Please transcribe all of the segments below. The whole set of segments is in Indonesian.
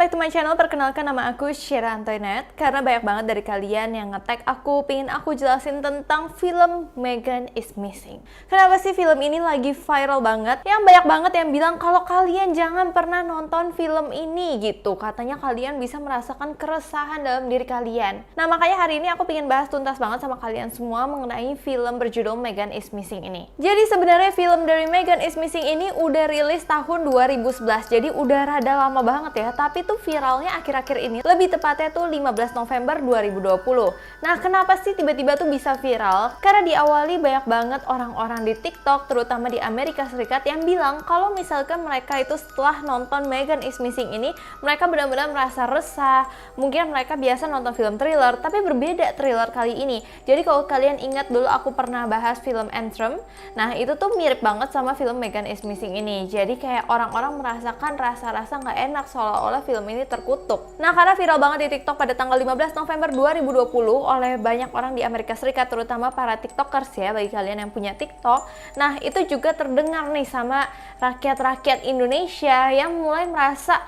back to my channel, perkenalkan nama aku Sheila Antoinette. Karena banyak banget dari kalian yang nge-tag aku, pengen aku jelasin tentang film Megan is Missing. Kenapa sih film ini lagi viral banget? Yang banyak banget yang bilang kalau kalian jangan pernah nonton film ini gitu. Katanya kalian bisa merasakan keresahan dalam diri kalian. Nah makanya hari ini aku pengen bahas tuntas banget sama kalian semua mengenai film berjudul Megan is Missing ini. Jadi sebenarnya film dari Megan is Missing ini udah rilis tahun 2011, jadi udah rada lama banget ya. Tapi tuh viralnya akhir-akhir ini, lebih tepatnya tuh 15 November 2020. Nah kenapa sih tiba-tiba tuh bisa viral? Karena diawali banyak banget orang-orang di TikTok, terutama di Amerika Serikat, yang bilang kalau misalkan mereka itu setelah nonton Megan is Missing ini, mereka benar-benar merasa resah. Mungkin mereka biasa nonton film thriller, tapi berbeda thriller kali ini. Jadi kalau kalian ingat dulu aku pernah bahas film Anthem, nah itu tuh mirip banget sama film Megan is Missing ini. Jadi kayak orang-orang merasakan rasa-rasa nggak enak seolah-olah film ini terkutuk. Nah karena viral banget di TikTok pada tanggal 15 November 2020 oleh banyak orang di Amerika Serikat, terutama para TikTokers ya, bagi kalian yang punya TikTok. Nah itu juga terdengar nih sama rakyat-rakyat Indonesia yang mulai merasa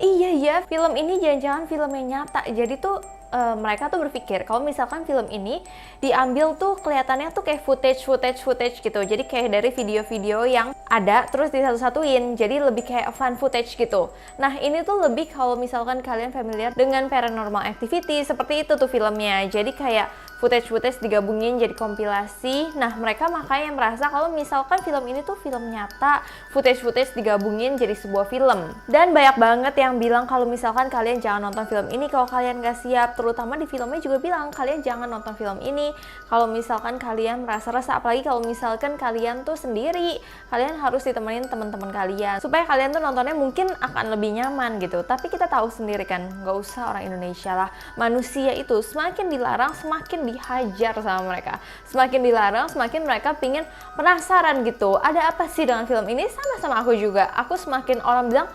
iya ya, film ini jangan-jangan film yang nyata. Jadi tuh mereka tuh berpikir kalau misalkan film ini diambil tuh kelihatannya tuh kayak footage gitu. Jadi kayak dari video-video yang ada terus disatu-satuin. Jadi lebih kayak fan footage gitu. Nah ini tuh lebih kalau misalkan kalian familiar dengan Paranormal Activity, seperti itu tuh filmnya. Jadi kayak footage digabungin jadi kompilasi. Nah mereka makanya merasa kalau misalkan film ini tuh film nyata, footage digabungin jadi sebuah film. Dan banyak banget yang bilang kalau misalkan kalian jangan nonton film ini kalau kalian gak siap. Terutama di filmnya juga bilang kalian jangan nonton film ini kalau misalkan kalian merasa resah. Apalagi kalau misalkan kalian tuh sendiri, kalian harus ditemenin teman-teman kalian supaya kalian tuh nontonnya mungkin akan lebih nyaman gitu. Tapi kita tahu sendiri kan, gak usah orang Indonesia lah, manusia itu semakin dilarang semakin dihajar sama mereka. Semakin dilarang, semakin mereka pingin penasaran gitu. Ada apa sih dengan film ini? Sama-sama aku juga. Aku semakin orang bilang,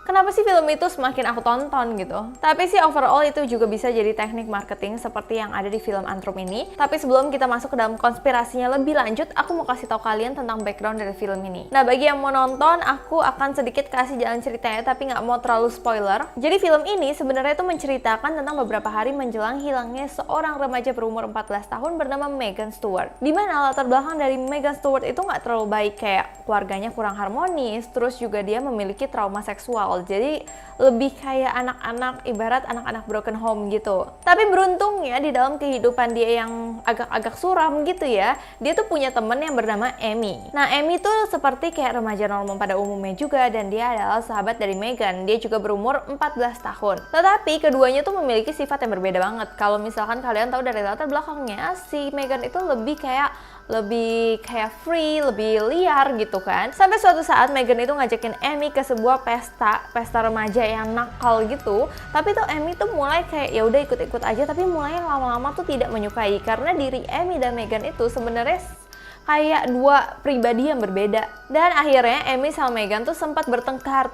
kenapa sih film itu semakin aku tonton gitu. Tapi sih overall itu juga bisa jadi teknik marketing seperti yang ada di film Anthem ini. Tapi sebelum kita masuk ke dalam konspirasinya lebih lanjut, aku mau kasih tahu kalian tentang background dari film ini. Nah bagi yang mau nonton, aku akan sedikit kasih jalan ceritanya tapi nggak mau terlalu spoiler. Jadi film ini sebenarnya itu menceritakan tentang beberapa hari menjelang hilangnya seorang remaja berumur 14 tahun bernama Megan Stewart. Dimana latar belakang dari Megan Stewart itu nggak terlalu baik, kayak keluarganya kurang harmonis, terus juga dia memiliki trauma seksual. Jadi lebih kayak anak-anak, ibarat anak-anak broken home gitu. Tapi beruntungnya di dalam kehidupan dia yang agak-agak suram gitu ya, dia tuh punya temen yang bernama Amy. Nah Amy tuh seperti kayak remaja normal pada umumnya juga, dan dia adalah sahabat dari Megan. Dia juga berumur 14 tahun. Tetapi keduanya tuh memiliki sifat yang berbeda banget. Kalau misalkan kalian tahu dari latar belakangnya, si Megan itu lebih kayak free, lebih liar gitu kan. Sampai suatu saat Megan itu ngajakin Amy ke sebuah pesta remaja yang nakal gitu. Tapi tuh Amy tuh mulai kayak ya udah ikut-ikut aja, tapi mulai lama-lama tuh tidak menyukai karena diri Amy dan Megan itu sebenarnya kayak dua pribadi yang berbeda. Dan akhirnya Amy sama Megan tuh sempat bertengkar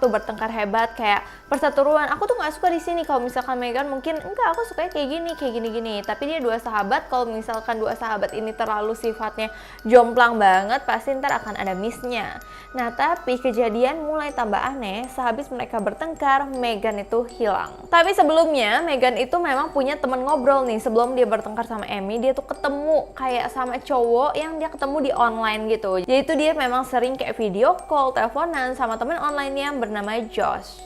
hebat, kayak perseteruan. Aku tuh nggak suka di sini. Kalau misalkan Megan mungkin enggak, aku sukanya kayak gini. Tapi dia dua sahabat, kalau misalkan dua sahabat ini terlalu sifatnya jomplang banget, pasti ntar akan ada miss-nya. Nah tapi kejadian mulai tambah aneh. Sehabis mereka bertengkar, Megan itu hilang. Tapi sebelumnya Megan itu memang punya temen ngobrol nih. Sebelum dia bertengkar sama Amy, dia tuh ketemu kayak sama cowok yang dia ketemu di online gitu. Jadi itu dia memang sering kayak video call, teleponan sama temen online-nya bernama Josh.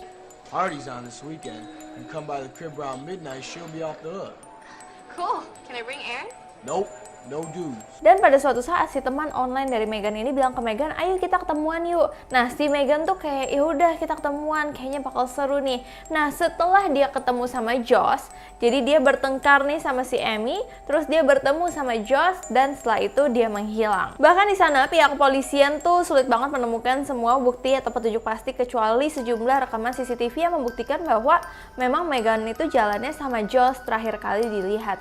Party's on this weekend. You come by the crib around midnight, she'll be off the hook. Cool. Can I bring Aaron? Nope, no dudes. Dan pada suatu saat si teman online dari Megan ini bilang ke Megan, ayo kita ketemuan yuk. Nah si Megan tuh kayak ya udah kita ketemuan, kayaknya bakal seru nih. Nah setelah dia ketemu sama Josh, jadi dia bertengkar nih sama si Amy, terus dia bertemu sama Josh, dan setelah itu dia menghilang. Bahkan di sana pihak kepolisian tuh sulit banget menemukan semua bukti atau petunjuk pasti kecuali sejumlah rekaman CCTV yang membuktikan bahwa memang Megan itu jalannya sama Josh terakhir kali dilihat.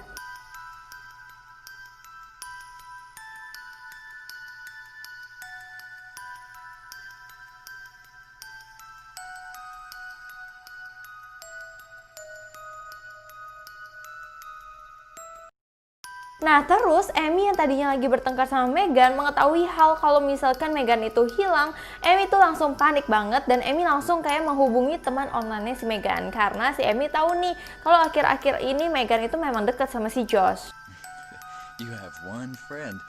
Nah terus Amy yang tadinya lagi bertengkar sama Meghan mengetahui hal kalau misalkan Meghan itu hilang, Amy tuh langsung panik banget dan Amy langsung kayak menghubungi teman online-nya si Meghan karena si Amy tahu nih kalau akhir-akhir ini Meghan itu memang dekat sama si Josh. You have one friend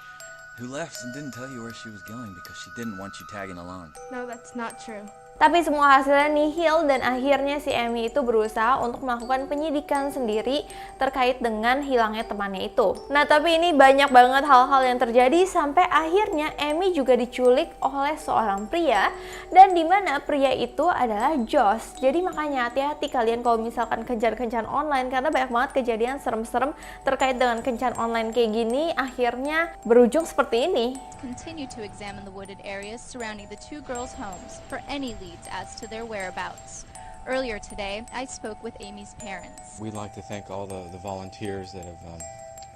who left and didn't tell you where she was going because she didn't want you tagging along. No, that's not true. Tapi semua hasilnya nihil dan akhirnya si Amy itu berusaha untuk melakukan penyidikan sendiri terkait dengan hilangnya temannya itu. Nah tapi ini banyak banget hal-hal yang terjadi sampai akhirnya Amy juga diculik oleh seorang pria dan dimana pria itu adalah Josh. Jadi makanya hati-hati kalian kalau misalkan kencan-kencan online karena banyak banget kejadian serem-serem terkait dengan kencan online kayak gini akhirnya berujung seperti ini. Continue to examine the wooded areas surrounding the two girls' homes for any leads as to their whereabouts. Earlier today, I spoke with Amy's parents. We'd like to thank all the volunteers that have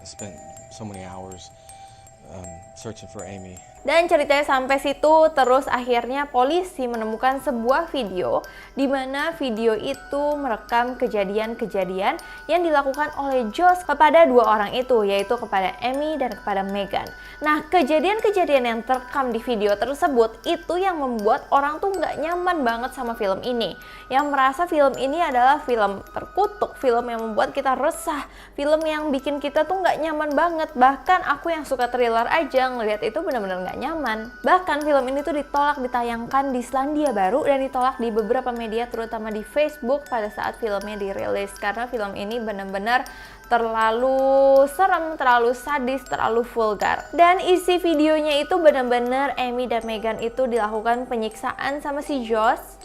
spent so many hours searching for Amy. Dan ceritanya sampai situ, terus akhirnya polisi menemukan sebuah video di mana video itu merekam kejadian-kejadian yang dilakukan oleh Josh kepada dua orang itu, yaitu kepada Amy dan kepada Meghan. Nah, kejadian-kejadian yang terekam di video tersebut itu yang membuat orang tuh nggak nyaman banget sama film ini. Yang merasa film ini adalah film terkutuk, film yang membuat kita resah, film yang bikin kita tuh nggak nyaman banget. Bahkan aku yang suka thriller aja ngelihat itu benar-benar nggak nyaman. Bahkan film ini tuh ditolak ditayangkan di Selandia Baru dan ditolak di beberapa media terutama di Facebook pada saat filmnya dirilis karena film ini benar-benar terlalu serem, terlalu sadis, terlalu vulgar. Dan isi videonya itu benar-benar Amy dan Meghan itu dilakukan penyiksaan sama si Josh.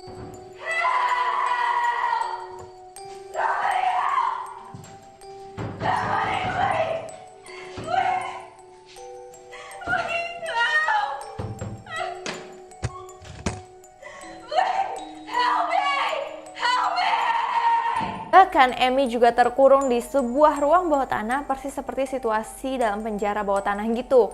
Bahkan Amy juga terkurung di sebuah ruang bawah tanah persis seperti situasi dalam penjara bawah tanah gitu.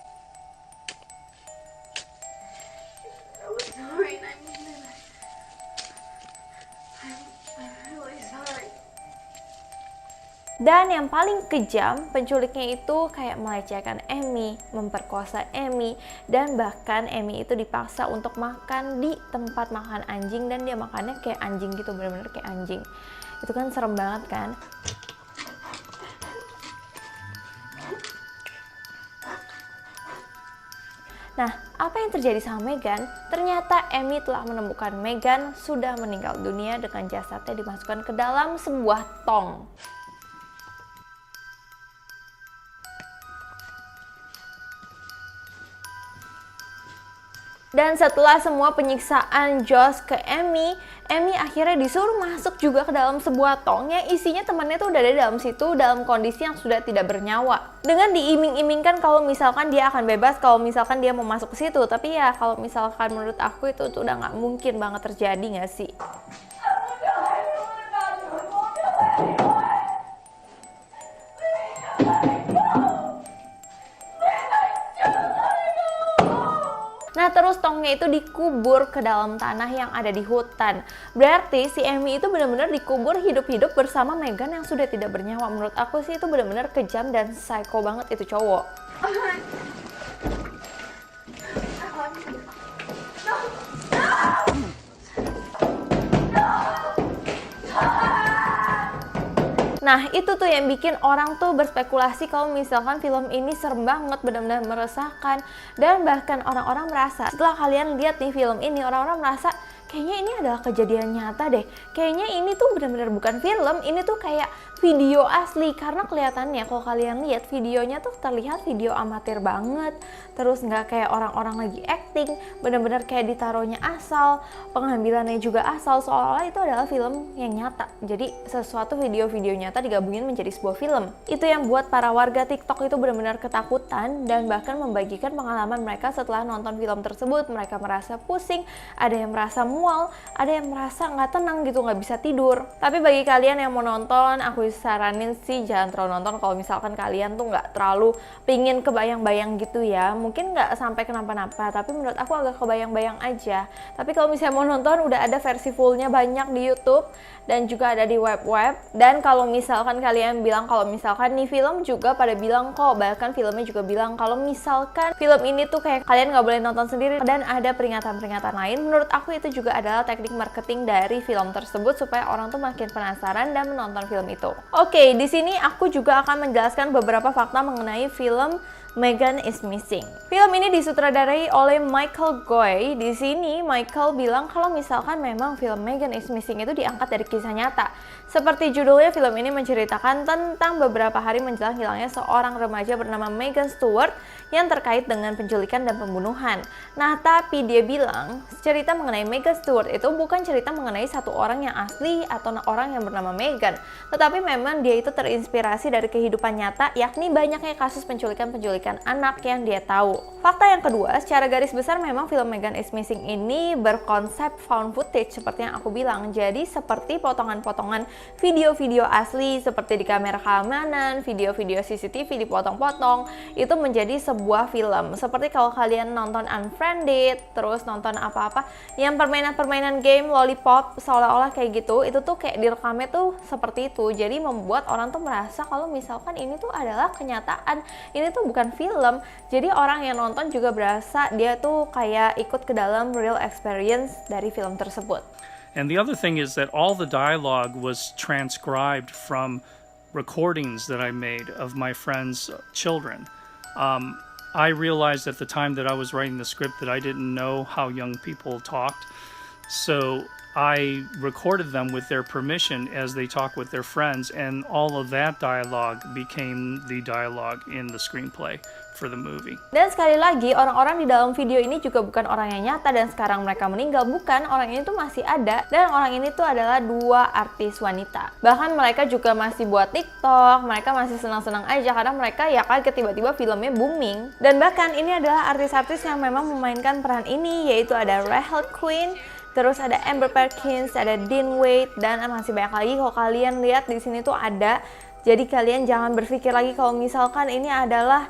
Dan yang paling kejam, penculiknya itu kayak melecehkan Amy, memperkosa Amy, dan bahkan Amy itu dipaksa untuk makan di tempat makan anjing dan dia makannya kayak anjing gitu, bener-bener kayak anjing. Itu kan serem banget kan? Nah, apa yang terjadi sama Meghan? Ternyata Amy telah menemukan Meghan sudah meninggal dunia dengan jasadnya dimasukkan ke dalam sebuah tong. Dan setelah semua penyiksaan Josh ke Amy akhirnya disuruh masuk juga ke dalam sebuah tong yang isinya temannya tuh udah ada dalam situ dalam kondisi yang sudah tidak bernyawa. Dengan diiming-imingkan kalau misalkan dia akan bebas, kalau misalkan dia mau masuk ke situ. Tapi ya kalau misalkan menurut aku itu tuh udah nggak mungkin banget terjadi nggak sih? Nah terus tongnya itu dikubur ke dalam tanah yang ada di hutan. Berarti si Amy itu benar-benar dikubur hidup-hidup bersama Meghan yang sudah tidak bernyawa. Menurut aku sih itu benar-benar kejam dan psycho banget itu cowok. Nah itu tuh yang bikin orang tuh berspekulasi kalau misalkan film ini serem banget, benar-benar meresahkan. Dan bahkan orang-orang merasa, setelah kalian lihat nih film ini, orang-orang merasa kayaknya ini adalah kejadian nyata deh. Kayaknya ini tuh benar-benar bukan film, ini tuh kayak video asli. Karena kelihatannya kalau kalian lihat videonya tuh terlihat video amatir banget. Terus nggak kayak orang-orang lagi acting, benar-benar kayak ditaruhnya asal, pengambilannya juga asal, seolah-olah itu adalah film yang nyata. Jadi sesuatu video-video nyata digabungin menjadi sebuah film. Itu yang buat para warga TikTok itu benar-benar ketakutan dan bahkan membagikan pengalaman mereka setelah nonton film tersebut. Mereka merasa pusing, ada yang merasa mual, ada yang merasa nggak tenang gitu, nggak bisa tidur. Tapi bagi kalian yang mau nonton, aku saranin sih jangan terlalu nonton kalau misalkan kalian tuh nggak terlalu pingin kebayang-bayang gitu ya. Mungkin nggak sampai kenapa-napa, tapi menurut aku agak kebayang-bayang aja. Tapi kalau misalnya mau nonton, udah ada versi fullnya banyak di YouTube dan juga ada di web-web. Dan kalau misalkan kalian bilang kalau misalkan nih film juga pada bilang kok, bahkan filmnya juga bilang kalau misalkan film ini tuh kayak kalian nggak boleh nonton sendiri dan ada peringatan-peringatan lain, menurut aku itu juga adalah teknik marketing dari film tersebut supaya orang tuh makin penasaran dan menonton film itu. Oke, di sini aku juga akan menjelaskan beberapa fakta mengenai film Megan is Missing. Film ini disutradarai oleh Michael Goy. Di sini Michael bilang kalau misalkan memang film Megan is Missing itu diangkat dari kisah nyata. Seperti judulnya, film ini menceritakan tentang beberapa hari menjelang hilangnya seorang remaja bernama Megan Stewart yang terkait dengan penculikan dan pembunuhan. Nah, tapi dia bilang cerita mengenai Megan Stewart itu bukan cerita mengenai satu orang yang asli atau orang yang bernama Megan, tetapi memang dia itu terinspirasi dari kehidupan nyata, yakni banyaknya kasus penculikan anak yang dia tahu. Fakta yang kedua, secara garis besar memang film Megan is Missing ini berkonsep found footage seperti yang aku bilang. Jadi seperti potongan-potongan video-video asli seperti di kamera keamanan, video-video CCTV dipotong-potong, itu menjadi sebuah film. Seperti kalau kalian nonton Unfriended, terus nonton apa-apa yang permainan-permainan game Lollipop seolah-olah kayak gitu, itu tuh kayak direkamnya tuh seperti itu. Jadi membuat orang tuh merasa kalau misalkan ini tuh adalah kenyataan, ini tuh bukan film. Jadi orang yang nonton juga berasa dia tuh kayak ikut ke dalam real experience dari film tersebut. And the other thing is that all the dialogue was transcribed from recordings that I made of my friends' children. I realized at the time that I was writing the script that I didn't know how young people talked. So I recorded them with their permission as they talk with their friends, and all of that dialogue became the dialogue in the screenplay for the movie. Dan sekali lagi, orang-orang di dalam video ini juga bukan orang yang nyata dan sekarang mereka meninggal. Bukan, orang ini tuh masih ada, dan orang ini tuh adalah dua artis wanita. Bahkan mereka juga masih buat TikTok, mereka masih senang-senang aja karena mereka ya kaget tiba-tiba filmnya booming. Dan bahkan ini adalah artis-artis yang memang memainkan peran ini, yaitu ada Rachel Quinn, terus ada Amber Perkins, ada Dean Wade, dan masih banyak lagi. Kalau kalian lihat di sini tuh ada. Jadi kalian jangan berpikir lagi kalau misalkan ini adalah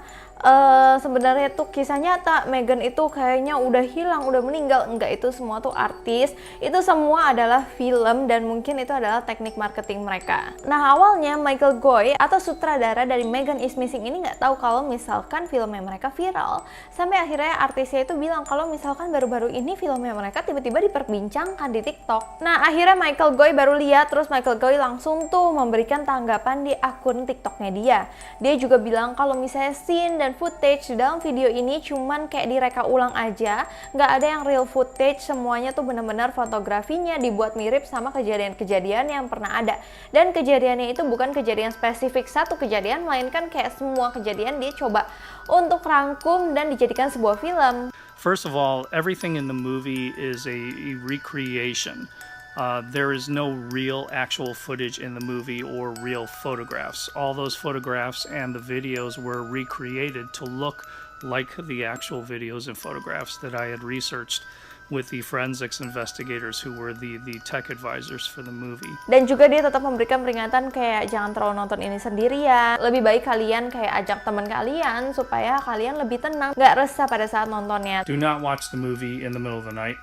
sebenarnya tuh kisah nyata, Megan itu kayaknya udah hilang, udah meninggal. Enggak, itu semua tuh artis, itu semua adalah film dan mungkin itu adalah teknik marketing mereka. Nah, awalnya Michael Goy atau sutradara dari Megan is Missing ini nggak tahu kalau misalkan filmnya mereka viral, sampai akhirnya artisnya itu bilang kalau misalkan baru-baru ini filmnya mereka tiba-tiba diperbincangkan di TikTok. Nah, akhirnya Michael Goy baru lihat, terus Michael Goy langsung tuh memberikan tanggapan di akun TikToknya dia. Dia juga bilang kalau misalnya scene dan footage di dalam video ini cuman kayak direka ulang aja, nggak ada yang real footage, semuanya tuh benar-benar fotografinya dibuat mirip sama kejadian-kejadian yang pernah ada. Dan kejadiannya itu bukan kejadian spesifik satu kejadian, melainkan kayak semua kejadian dia coba untuk rangkum dan dijadikan sebuah film. First of all, everything in the movie is a recreation. There is no real actual footage in the movie or real photographs. All those photographs and the videos were recreated to look like the actual videos and photographs that I had researched with the forensics investigators who were the tech advisors for the movie. Dan juga dia tetap memberikan peringatan kayak jangan terlalu nonton ini sendirian. Lebih baik kalian kayak ajak teman kalian supaya kalian lebih tenang, nggak resah pada saat nontonnya. Do not watch the movie in the middle of the night.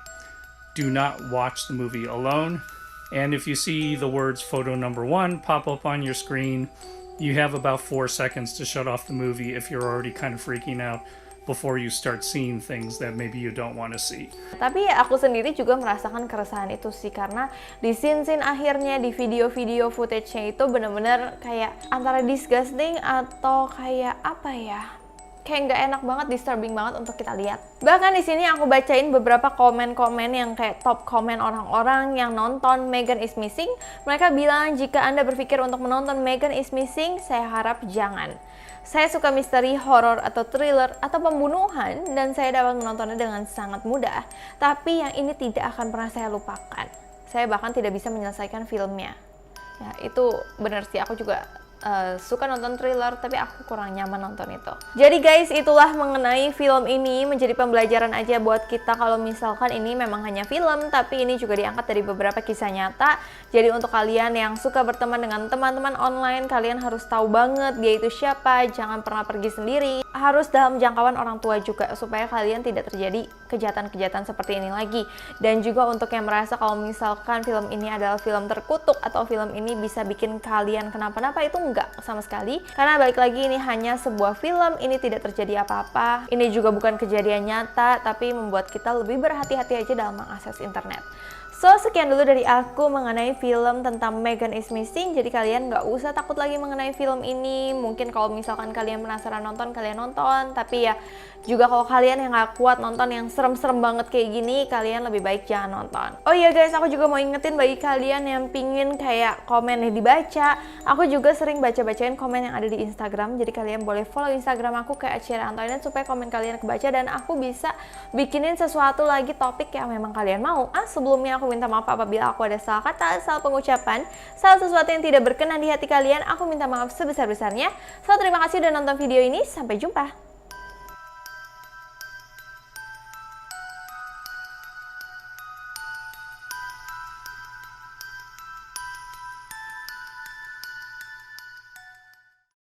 Do not watch the movie alone. And if you see the words photo number 1 pop up on your screen, you have about 4 seconds to shut off the movie if you're already kind of freaking out before you start seeing things that maybe you don't want to see. Tapi aku sendiri juga merasakan keresahan itu sih, karena di scene-scene akhirnya di video-video footage-nya itu bener-bener kayak antara disgusting atau kayak apa ya, kayak nggak enak banget, disturbing banget untuk kita lihat. Bahkan di sini aku bacain beberapa komen-komen yang kayak top komen orang-orang yang nonton Megan is Missing. Mereka bilang jika Anda berpikir untuk menonton Megan is Missing, saya harap jangan. Saya suka misteri, horor, atau thriller, atau pembunuhan, dan saya dapat menontonnya dengan sangat mudah. Tapi yang ini tidak akan pernah saya lupakan. Saya bahkan tidak bisa menyelesaikan filmnya. Ya, itu benar sih, aku juga suka nonton thriller, tapi aku kurang nyaman nonton itu. Jadi guys, itulah mengenai film ini, menjadi pembelajaran aja buat kita kalau misalkan ini memang hanya film, tapi ini juga diangkat dari beberapa kisah nyata. Jadi untuk kalian yang suka berteman dengan teman-teman online, kalian harus tahu banget dia itu siapa, jangan pernah pergi sendiri, harus dalam jangkauan orang tua juga, supaya kalian tidak terjadi kejahatan-kejahatan seperti ini lagi. Dan juga untuk yang merasa kalau misalkan film ini adalah film terkutuk atau film ini bisa bikin kalian kenapa-napa, itu enggak sama sekali. Karena balik lagi, ini hanya sebuah film, ini tidak terjadi apa-apa. Ini juga bukan kejadian nyata, tapi membuat kita lebih berhati-hati aja dalam mengakses internet. So, sekian dulu dari aku mengenai film tentang Megan is Missing. Jadi kalian nggak usah takut lagi mengenai film ini. Mungkin kalau misalkan kalian penasaran nonton, kalian nonton. Tapi ya juga kalau kalian yang nggak kuat nonton yang serem-serem banget kayak gini, kalian lebih baik jangan nonton. Oh iya guys, aku juga mau ingetin bagi kalian yang pingin kayak komennya dibaca. Aku juga sering baca-bacain komen yang ada di Instagram. Jadi kalian boleh follow Instagram aku kayak @syera_antoinette supaya komen kalian kebaca dan aku bisa bikinin sesuatu lagi topik yang memang kalian mau. Sebelumnya aku minta maaf apabila aku ada salah kata, salah pengucapan, salah sesuatu yang tidak berkenan di hati kalian. Aku minta maaf sebesar-besarnya. So, terima kasih udah nonton video ini. Sampai jumpa.